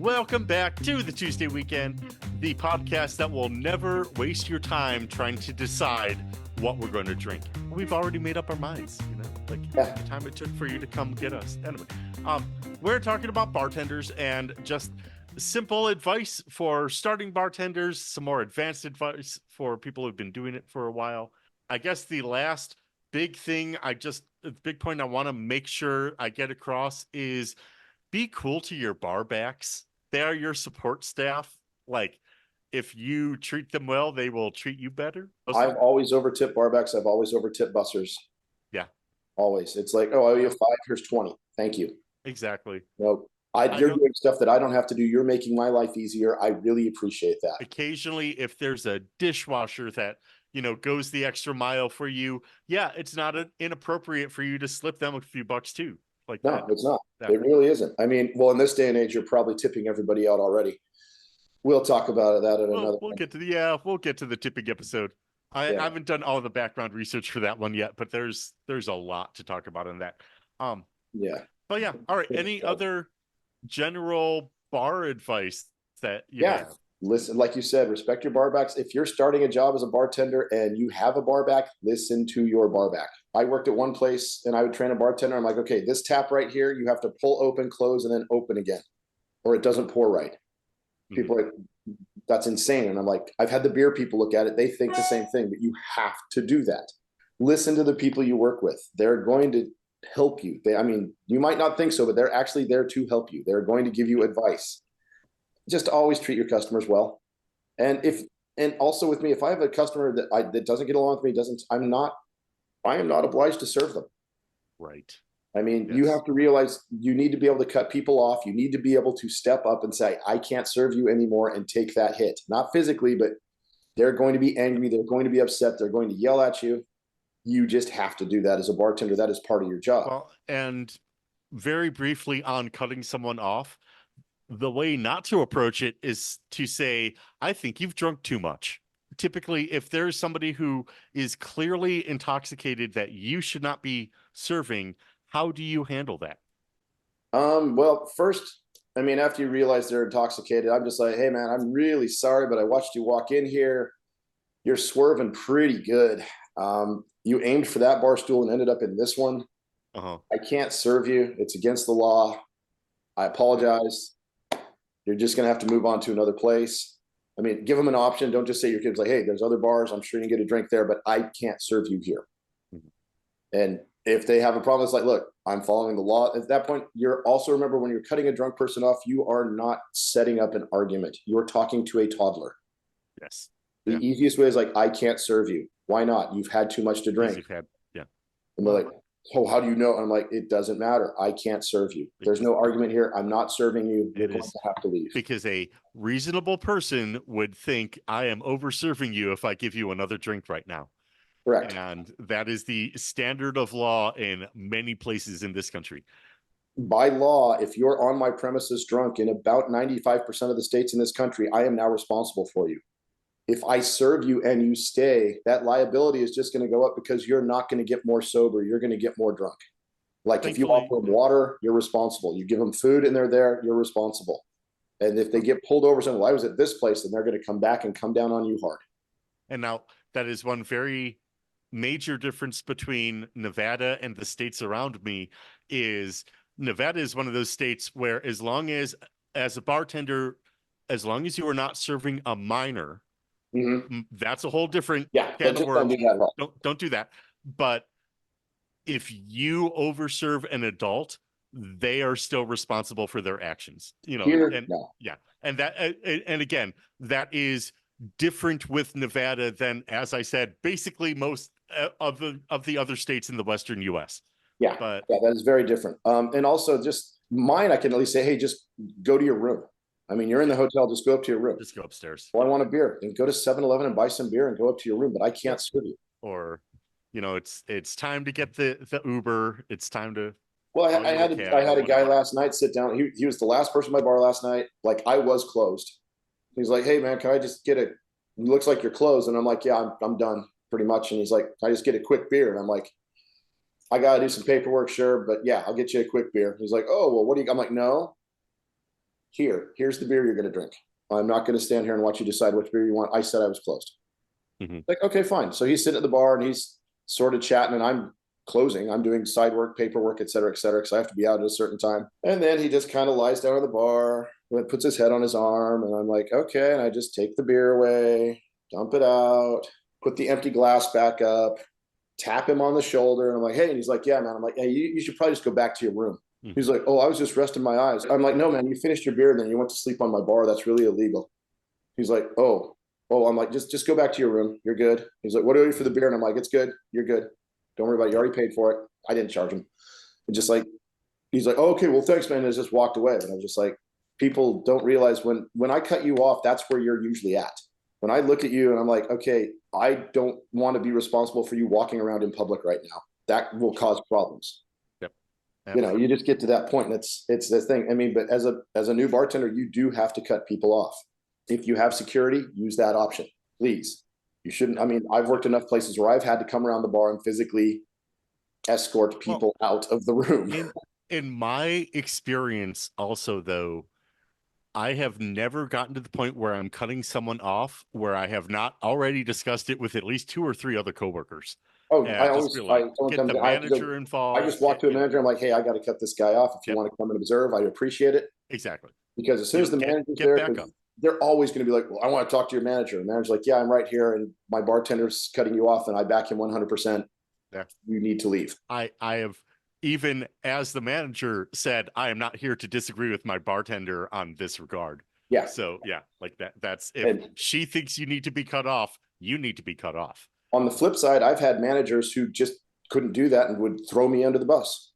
Welcome back to the Tuesday Weekend, the podcast that will never waste your time trying to decide what we're going to drink. We've already made up our minds, the time it took for you to come get us. Anyway, we're talking about bartenders and just simple advice for starting bartenders, some more advanced advice for people who've been doing it for a while. I guess the last big thing big point I want to make sure I get across is be cool to your bar backs. They are your support staff. Like, if you treat them well, they will treat you better. I've always overtipped barbacks. I've always overtipped bussers. Yeah. Always. It's like, oh, I owe you 5, here's 20. Thank you. Exactly. You're doing stuff that I don't have to do. You're making my life easier. I really appreciate that. Occasionally, if there's a dishwasher that, goes the extra mile for you, yeah, it's not inappropriate for you to slip them a few bucks too. No, it's not. It really isn't. I mean, well, in this day and age, you're probably tipping everybody out already. We'll talk about that at another. We'll get to the tipping episode. I haven't done all the background research for that one yet, but there's a lot to talk about in that. Yeah. But yeah, all right. Any other general bar advice that you have? Listen, like you said, respect your barbacks. If you're starting a job as a bartender and you have a barback, listen to your barback. I worked at one place and I would train a bartender. I'm like, okay, this tap right here, you have to pull open, close, and then open again, or it doesn't pour right. Mm-hmm. People are like, that's insane. And I'm like, I've had the beer people look at it. They think the same thing, but you have to do that. Listen to the people you work with. They're going to help you. You might not think so, but they're actually there to help you. They're going to give you advice. Just always treat your customers well. And also with me, if I have a customer that doesn't get along with me, I am not obliged to serve them. Right. I mean, yes. You have to realize you need to be able to cut people off. You need to be able to step up and say, I can't serve you anymore, and take that hit. Not physically, but they're going to be angry. They're going to be upset. They're going to yell at you. You just have to do that as a bartender. That is part of your job. Well, and very briefly on cutting someone off, the way not to approach it is to say, I think you've drunk too much. Typically, if there's somebody who is clearly intoxicated that you should not be serving, how do you handle that? Well, first, after you realize they're intoxicated, I'm just like, hey man, I'm really sorry, but I watched you walk in here. You're swerving pretty good. You aimed for that bar stool and ended up in this one. Uh-huh. I can't serve you. It's against the law. I apologize. You're just going to have to move on to another place. Give them an option. Don't just say your kid's like, hey, there's other bars. I'm sure you can get a drink there, but I can't serve you here. Mm-hmm. And if they have a problem, it's like, look, I'm following the law. At that point, you're also, remember, when you're cutting a drunk person off, you are not setting up an argument. You're talking to a toddler. Yes. The easiest way is like, I can't serve you. Why not? You've had too much to drink. And they're like, oh, how do you know? And I'm like, it doesn't matter. I can't serve you. There's no argument here. I'm not serving you. You're going to have to leave. Because a reasonable person would think I am over serving you if I give you another drink right now. Correct. And that is the standard of law in many places in this country. By law, if you're on my premises drunk in about 95% of the states in this country, I am now responsible for you. If I serve you and you stay, that liability is just going to go up because you're not going to get more sober. You're going to get more drunk. Like if you offer them water, you're responsible. You give them food and they're there, you're responsible. And if they get pulled over saying, well, I was at this place, then they're going to come back and come down on you hard. And now that is one very major difference between Nevada and the states around me is Nevada is one of those states where as a bartender, as long as you are not serving a minor, mm-hmm. That's a whole different can of worms. Don't do that. But if you overserve an adult, they are still responsible for their actions. And again, that is different with Nevada than, as I said, basically most of the other states in the Western U.S. Yeah, that is very different. And also, just mine, I can at least say, hey, just go to your room. You're in the hotel, just go up to your room. Just go upstairs. Well, I want a beer. And go to 7-Eleven and buy some beer and go up to your room, but I can't serve you. Or, it's time to get the Uber. It's time to. Well, I had a guy last night sit down. He was the last person at my bar last night. Like, I was closed. He's like, hey man, can I just get it looks like you're closed. And I'm like, yeah, I'm done pretty much. And he's like, can I just get a quick beer? And I'm like, I got to do some paperwork. Sure. But yeah, I'll get you a quick beer. He's like, oh, well, what do you, I'm like, no, here's the beer you're going to drink. I'm not going to stand here and watch you decide which beer you want. I said I was closed. Like, okay, fine. So he's sitting at the bar and he's sort of chatting, and I'm closing. I'm doing side work, paperwork, et cetera, because I have to be out at a certain time. And then he just kind of lies down at the bar, puts his head on his arm, and I'm like, okay. And I just take the beer away, dump it out, put the empty glass back up, tap him on the shoulder. And I'm like, hey, and he's like, yeah, man. I'm like, hey, you should probably just go back to your room. He's like, oh, I was just resting my eyes. I'm like, no, man, you finished your beer and then you went to sleep on my bar. That's really illegal. He's like, oh, I'm like, just go back to your room. You're good. He's like, what do I do for the beer? And I'm like, it's good. You're good. Don't worry about it. You already paid for it. I didn't charge him. And just like, he's like, oh, okay, well, thanks, man. And just walked away. And I was just like, people don't realize when I cut you off, that's where you're usually at. When I look at you and I'm like, okay, I don't want to be responsible for you walking around in public right now. That will cause problems. Absolutely. You just get to that point, and it's the thing. I mean, but as a new bartender, you do have to cut people off. If you have security, use that option, please. You shouldn't. I mean, I've worked enough places where I've had to come around the bar and physically escort people out of the room. In my experience, also though, I have never gotten to the point where I'm cutting someone off where I have not already discussed it with at least 2 or 3 other coworkers. Oh, And I always get the manager involved. I just walk to a manager. I'm like, hey, I got to cut this guy off. If you want to come and observe, I appreciate it. Exactly. Because as soon as the manager's there, they're always going to be like, well, I want to talk to your manager. And the manager's like, yeah, I'm right here, and my bartender's cutting you off, and I back him 100%. Yeah. You need to leave. I have, even as the manager said, I am not here to disagree with my bartender on this regard. Yeah. So yeah, like that's if she thinks you need to be cut off, you need to be cut off. On the flip side, I've had managers who just couldn't do that and would throw me under the bus.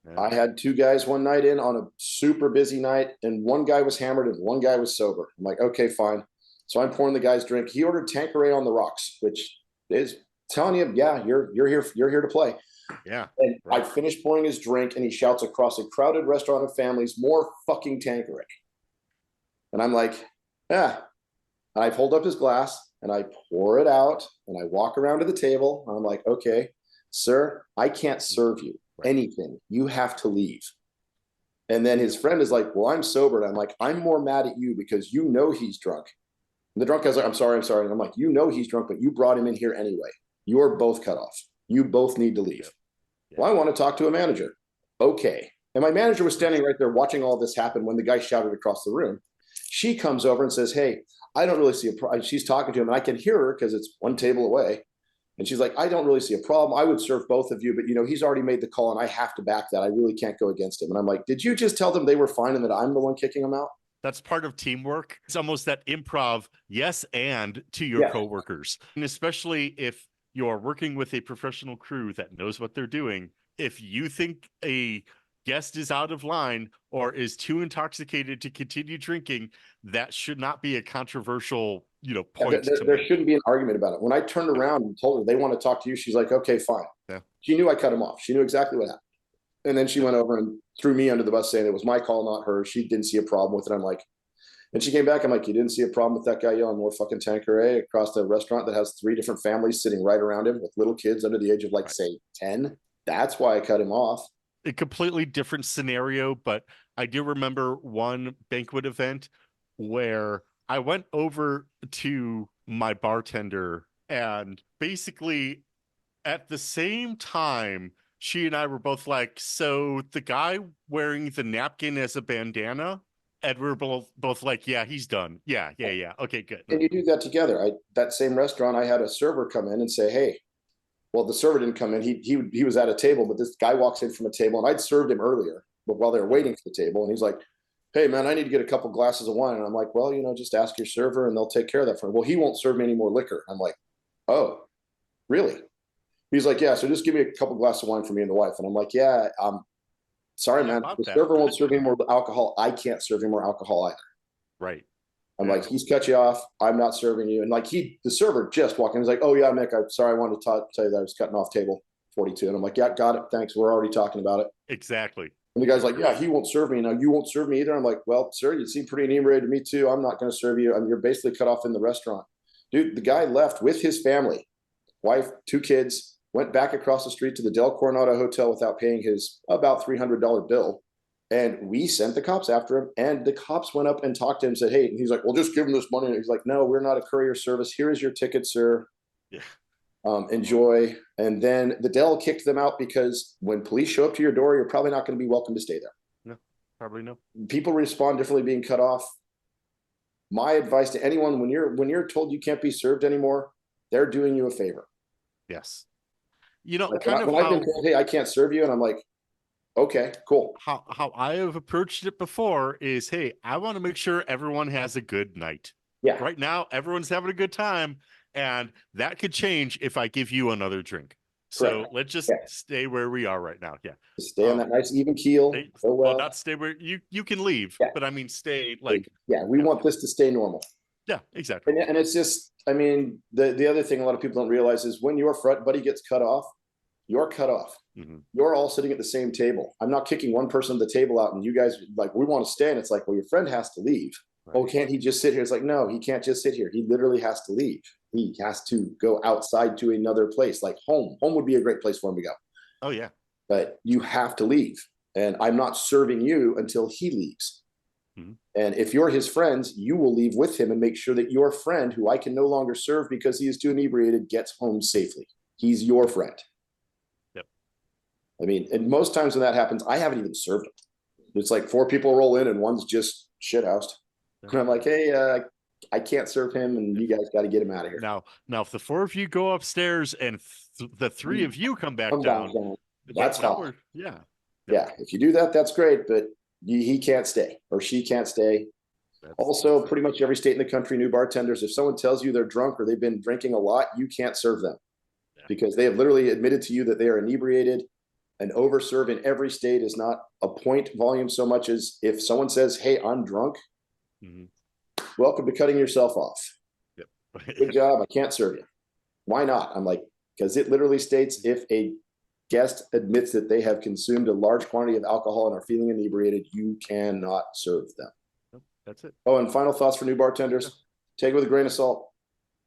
Yeah. I had 2 guys one night in on a super busy night, and one guy was hammered and one guy was sober. I'm like, okay, fine. So I'm pouring the guy's drink. He ordered Tanqueray on the rocks, which is telling you, yeah, you're here to play. Yeah. And right. I finished pouring his drink, and he shouts across a crowded restaurant of families, more fucking Tanqueray. And I'm like, yeah. And I hold up his glass and I pour it out, and I walk around to the table, and I'm like, okay, sir, I can't serve you anything. You have to leave. And then his friend is like, well, I'm sober. And I'm like, I'm more mad at you because you know he's drunk. And the drunk guy's like, I'm sorry. And I'm like, you know he's drunk, but you brought him in here anyway. You're both cut off. You both need to leave. Yeah. Well, I want to talk to a manager. Okay. And my manager was standing right there watching all this happen when the guy shouted across the room. She comes over and says, hey, I don't really see a problem. She's talking to him, and I can hear her because it's one table away. And she's like, I don't really see a problem. I would serve both of you, but he's already made the call, and I have to back that. I really can't go against him. And I'm like, did you just tell them they were fine and that I'm the one kicking them out? That's part of teamwork. It's almost that improv, yes, and to your coworkers. And especially if you're working with a professional crew that knows what they're doing. If you think a guest is out of line or is too intoxicated to continue drinking, that should not be a controversial, point. There shouldn't be an argument about it. When I turned around and told her they want to talk to you, she's like, okay, fine. Yeah. She knew I cut him off. She knew exactly what happened. And then she went over and threw me under the bus saying it was my call, not hers. She didn't see a problem with it. I'm like, and she came back. I'm like, you didn't see a problem with that guy yelling more fucking Tanqueray across the restaurant that has 3 different families sitting right around him with little kids under the age of say 10. That's why I cut him off. A completely different scenario, but I do remember one banquet event where I went over to my bartender, and basically at the same time, she and I were both like, so the guy wearing the napkin as a bandana, and we're both like, yeah, he's done. Yeah. Okay, good. And you do that together. That same restaurant, I had a server come in and say, hey, well, the server didn't come in. He was at a table, but this guy walks in from a table, and I'd served him earlier, but while they were waiting for the table, and he's like, hey, man, I need to get a couple glasses of wine. And I'm like, well, just ask your server and they'll take care of that for me. Well, he won't serve me any more liquor. I'm like, oh, really? He's like, yeah, so just give me a couple glasses of wine for me and the wife. And I'm like, yeah, sorry, man. The server won't serve me more alcohol. I can't serve you more alcohol either. Right. I'm like, he's cut you off. I'm not serving you. And the server just walked in. He's like, oh, yeah, Mick, I'm sorry. I wanted to tell you that I was cutting off table 42. And I'm like, yeah, got it. Thanks. We're already talking about it. Exactly. And the guy's like, yeah, he won't serve me. Now you won't serve me either. I'm like, well, sir, you seem pretty inebriated to me too. I'm not going to serve you. You're basically cut off in the restaurant. Dude, the guy left with his family, wife, 2 kids, went back across the street to the Del Coronado Hotel without paying his about $300 bill, And we sent the cops after him, and the cops went up and talked to him and said, hey, and he's like, well, just give him this money. And he's like, no, we're not a courier service. Here is your ticket, sir. Yeah. Enjoy. And then the Dell kicked them out because when police show up to your door, you're probably not going to be welcome to stay there. No, probably no. People respond differently being cut off. My advice to anyone, when you're told you can't be served anymore, they're doing you a favor. Yes. You know, Like kind of when I've been told, hey, I can't serve you, and I'm like, okay, cool. How I have approached it before is, hey, I want to make sure everyone has a good night. Yeah. Right now, everyone's having a good time, and that could change if I give you another drink. So Correct. let's just stay where we are right now. Yeah. Just stay on that nice even keel. Well, not stay where you can leave, but I mean, stay like. Yeah, we want this to stay normal. Yeah, exactly. And it's just, I mean, the other thing a lot of people don't realize is when your front buddy gets cut off, you're cut off. Mm-hmm. You're all sitting at the same table. I'm not kicking one person at the table out and you guys like, we want to stay. And it's like, well, your friend has to leave. Right. Oh, can't he just sit here? It's like, no, he can't just sit here. He literally has to leave. He has to go outside to another place, like home. Home would be a great place for him to go. Oh, yeah. But you have to leave. And I'm not serving you until he leaves. Mm-hmm. And if you're his friends, you will leave with him and make sure that your friend, who I can no longer serve because he is too inebriated, gets home safely. He's your friend. Yep. I mean, and most times when that happens, I haven't even served him. It's like 4 people roll in and one's just shithoused. And I'm like, hey, I can't serve him, and you guys got to get him out of here. Now, if the 4 of you go upstairs and the 3 of you come back down, that's fine. Yeah. Yeah. If you do that, that's great. But he can't stay or she can't stay. Also, pretty much every state in the country, new bartenders, if someone tells you they're drunk or they've been drinking a lot, you can't serve them because they have literally admitted to you that they are inebriated. An overserve in every state is not a point volume so much as if someone says, hey, I'm drunk. Mm-hmm. Welcome to cutting yourself off. Yep. Good job. I can't serve you. Why not? I'm like, because it literally states if a guest admits that they have consumed a large quantity of alcohol and are feeling inebriated, you cannot serve them. Nope, that's it. Oh, and final thoughts for new bartenders. Take it with a grain of salt.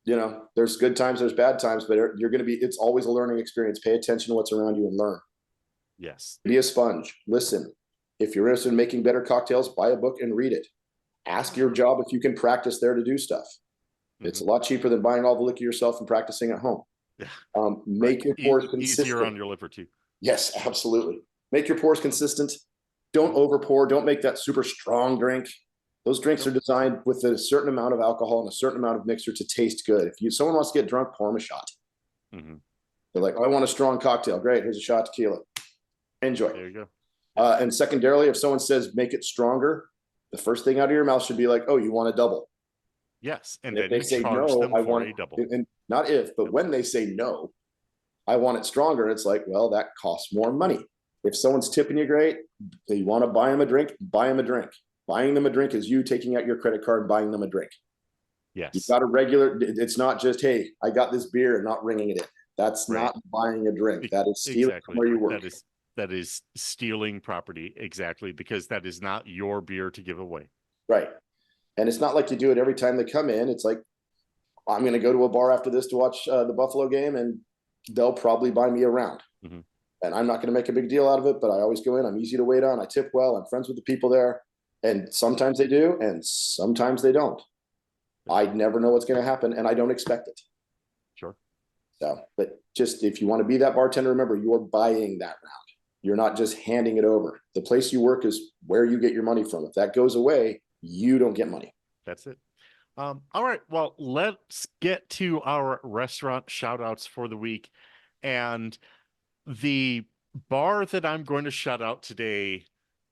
You know, there's good times, there's bad times, but you're going to be, it's always a learning experience. Pay attention to what's around you and learn. Yes. Be a sponge. Listen. If you're interested in making better cocktails, buy a book and read it. Ask your job if you can practice there to do stuff. Mm-hmm. It's a lot cheaper than buying all the liquor yourself and practicing at home. Yeah. Make your pours consistent. Easier on your liver too. Yes, absolutely. Make your pours consistent. Don't over pour. Don't make that super strong drink. Those drinks are designed with a certain amount of alcohol and a certain amount of mixer to taste good. If someone wants to get drunk, pour them a shot. Mm-hmm. They're like, oh, I want a strong cocktail. Great. Here's a shot of tequila. Enjoy. There you go. And secondarily, if someone says make it stronger, the first thing out of your mouth should be like, oh, you want a double. Yes. And if then they say no, I want a double. And not if, but when they say no, I want it stronger. It's like, well, that costs more money. If someone's tipping you great, you want to buy them a drink, buy them a drink. Buying them a drink is you taking out your credit card and buying them a drink. Yes. You've got a regular, it's not just, hey, I got this beer and not ringing it in. That's not buying a drink. That is stealing from where you work. That is stealing property. Exactly. Because that is not your beer to give away. Right. And it's not like you do it every time they come in. It's like, I'm going to go to a bar after this to watch the Buffalo game, and they'll probably buy me a round. Mm-hmm. And I'm not going to make a big deal out of it, but I always go in. I'm easy to wait on. I tip well. I'm friends with the people there. And sometimes they do, and sometimes they don't. I never know what's going to happen, and I don't expect it. Sure. So, but just if you want to be that bartender, remember, you're buying that round. You're not just handing it over. The place you work is where you get your money from. If that goes away, you don't get money. That's it. All right. Well, let's get to our restaurant shout outs for the week. And the bar that I'm going to shout out today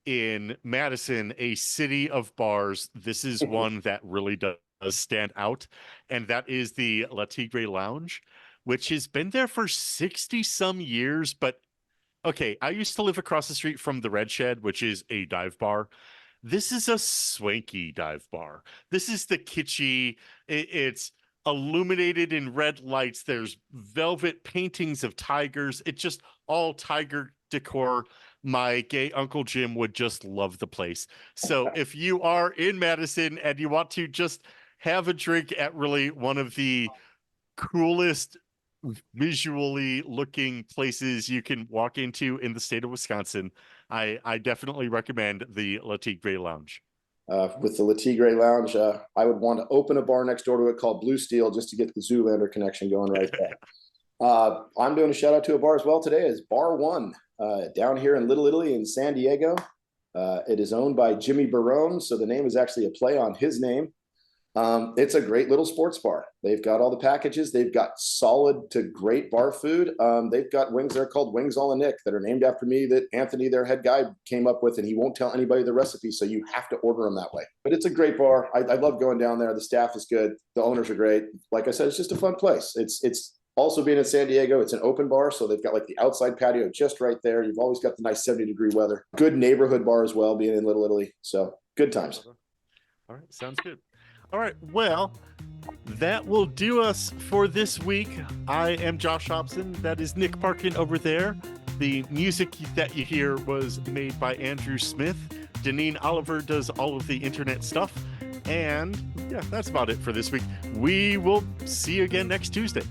in Madison, a city of bars, this is one that really does stand out. And that is the La Tigre Lounge, which has been there for 60 some years. But okay, I used to live across the street from the Red Shed, which is a dive bar. This is a swanky dive bar. This is the kitschy. It's illuminated in red lights. There's velvet paintings of tigers. It's just all tiger decor. My gay Uncle Jim would just love the place. So if you are in Madison and you want to just have a drink at really one of the coolest visually looking places you can walk into in the state of Wisconsin, I definitely recommend the La Tigre Lounge. With the La Tigre Lounge, I would want to open a bar next door to it called Blue Steel just to get the Zoolander connection going right there. I'm doing a shout out to a bar as well today. Is Bar One down here in Little Italy in San Diego. It is owned by Jimmy Barone, so the name is actually a play on his name. It's a great little sports bar. They've got all the packages. They've got solid to great bar food. They've got wings. They're called Wings a la Nick that are named after me that Anthony, their head guy, came up with, and he won't tell anybody the recipe, so you have to order them that way. But it's a great bar. I love going down there. The staff is good. The owners are great. Like I said, it's just a fun place. It's also being in San Diego, it's an open bar, so they've got like the outside patio just right there. You've always got the nice 70-degree weather. Good neighborhood bar as well, being in Little Italy. So good times. All right, sounds good. All right, well, that will do us for this week. I am Josh Hobson. That is Nick Parkin over there. The music that you hear was made by Andrew Smith. Deneen Oliver does all of the internet stuff. And yeah, that's about it for this week. We will see you again next Tuesday.